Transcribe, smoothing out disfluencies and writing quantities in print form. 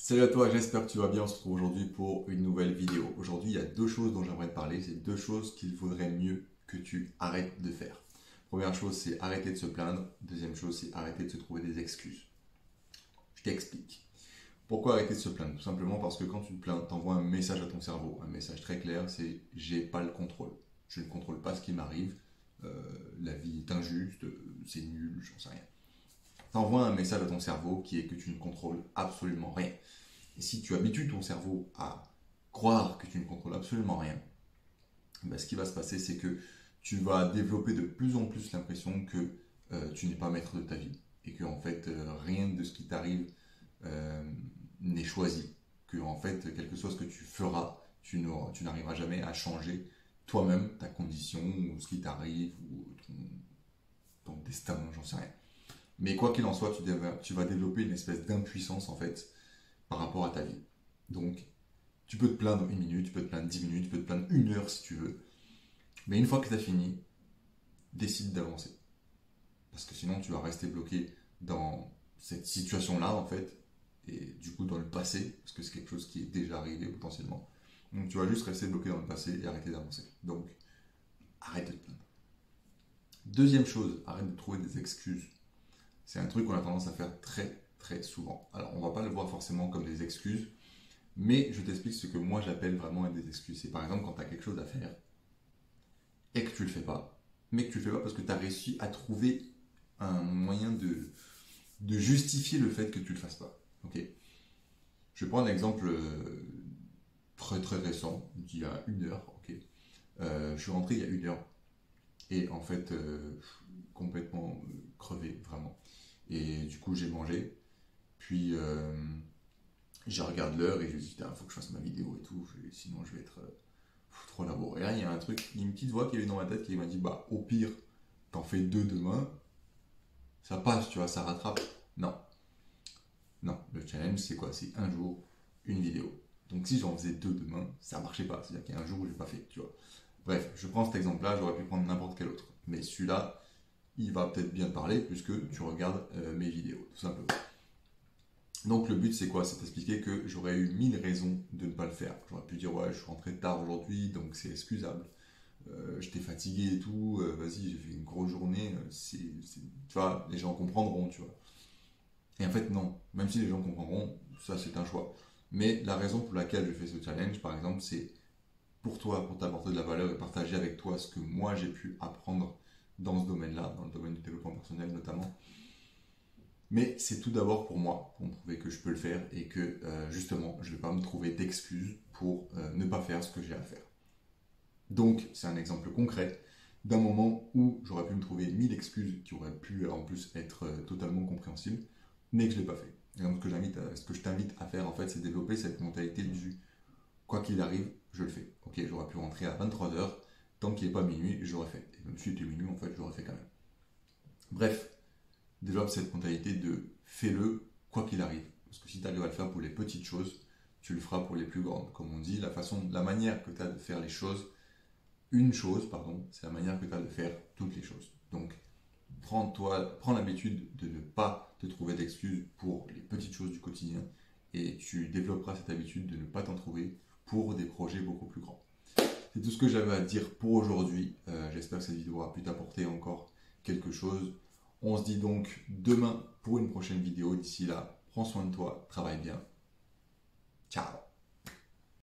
Salut à toi, j'espère que tu vas bien. On se retrouve aujourd'hui pour une nouvelle vidéo. Aujourd'hui, il y a deux choses dont j'aimerais te parler. C'est deux choses qu'il vaudrait mieux que tu arrêtes de faire. Première chose, c'est arrêter de se plaindre. Deuxième chose, c'est arrêter de se trouver des excuses. Je t'explique. Pourquoi arrêter de se plaindre? Tout simplement parce que quand tu te plains, tu envoies un message à ton cerveau. Un message très clair, c'est j'ai pas le contrôle. Je ne contrôle pas ce qui m'arrive. La vie est injuste, c'est nul, j'en sais rien. Tu envoies un message à ton cerveau qui est que tu ne contrôles absolument rien. Et si tu habitues ton cerveau à croire que tu ne contrôles absolument rien, ben, ce qui va se passer, c'est que tu vas développer de plus en plus l'impression que tu n'es pas maître de ta vie et que en fait rien de ce qui t'arrive euh, n'est choisi. Que en fait quelque chose que tu feras, tu n'arriveras jamais à changer toi-même ta condition ou ce qui t'arrive ou ton destin, j'en sais rien. Mais quoi qu'il en soit, tu vas développer une espèce d'impuissance en fait par rapport à ta vie. Donc, tu peux te plaindre une minute, tu peux te plaindre 10 minutes, tu peux te plaindre une heure si tu veux. Mais une fois que tu as fini, décide d'avancer. Parce que sinon, tu vas rester bloqué dans cette situation-là, en fait, et du coup dans le passé, parce que c'est quelque chose qui est déjà arrivé potentiellement. Donc, tu vas juste rester bloqué dans le passé et arrêter d'avancer. Donc, arrête de te plaindre. Deuxième chose, arrête de trouver des excuses. C'est un truc qu'on a tendance à faire très, très souvent. Alors, on va pas le voir forcément comme des excuses, mais je t'explique ce que moi j'appelle vraiment des excuses. C'est par exemple quand tu as quelque chose à faire et que tu le fais pas, mais que tu le fais pas parce que tu as réussi à trouver un moyen de justifier le fait que tu le fasses pas. Ok. Je vais prendre un exemple très très récent, d'il y a une heure. Ok. Je suis rentré il y a une heure et en fait complètement crevé vraiment. Et du coup j'ai mangé, puis je regarde l'heure et je me dis, il faut que je fasse ma vidéo et tout, sinon je vais être trop laborieux. Et là, il y a un truc, il y a une petite voix qui est dans ma tête qui m'a dit, bah au pire, t'en fais deux demain, ça passe, tu vois, ça rattrape. Non, non, le challenge c'est quoi? C'est un jour, une vidéo. Donc si j'en faisais deux demain, ça marchait pas, c'est-à-dire qu'il y a un jour où j'ai pas fait, tu vois. Bref, je prends cet exemple-là, j'aurais pu prendre n'importe quel autre. Mais celui-là, il va peut-être bien te parler puisque tu regardes mes vidéos, tout simplement. Donc le but c'est quoi? C'est d'expliquer que j'aurais eu 1000 raisons de ne pas le faire. J'aurais pu dire ouais je suis rentré tard aujourd'hui donc c'est excusable. J'étais fatigué et tout, vas-y j'ai fait une grosse journée, tu vois, les gens comprendront, tu vois. Et en fait non, même si les gens comprendront, ça c'est un choix. Mais la raison pour laquelle je fais ce challenge par exemple c'est pour toi, pour t'apporter de la valeur et partager avec toi ce que moi j'ai pu apprendre dans ce domaine-là, dans le domaine du développement personnel notamment. Mais c'est tout d'abord pour moi, pour me prouver que je peux le faire et que justement, je ne vais pas me trouver d'excuses pour ne pas faire ce que j'ai à faire. Donc, c'est un exemple concret d'un moment où j'aurais pu me trouver 1000 excuses qui auraient pu en plus être totalement compréhensibles, mais que je ne l'ai pas fait. Et donc, ce que je t'invite à faire, en fait, c'est développer cette mentalité du quoi qu'il arrive, je le fais. Ok, j'aurais pu rentrer à 23h, tant qu'il n'est pas minuit, j'aurais fait. Et même si c'était minuit, en fait, j'aurais fait quand même. Bref, développe cette mentalité de fais-le quoi qu'il arrive. Parce que si tu arrives à le faire pour les petites choses, tu le feras pour les plus grandes. Comme on dit, la manière que tu as de faire les choses, c'est la manière que tu as de faire toutes les choses. Donc, prends l'habitude de ne pas te trouver d'excuses pour les petites choses du quotidien et tu développeras cette habitude de ne pas t'en trouver pour des projets beaucoup plus grands. C'est tout ce que j'avais à dire pour aujourd'hui. J'espère que cette vidéo aura pu t'apporter encore quelque chose. On se dit donc demain pour une prochaine vidéo. D'ici là, prends soin de toi, travaille bien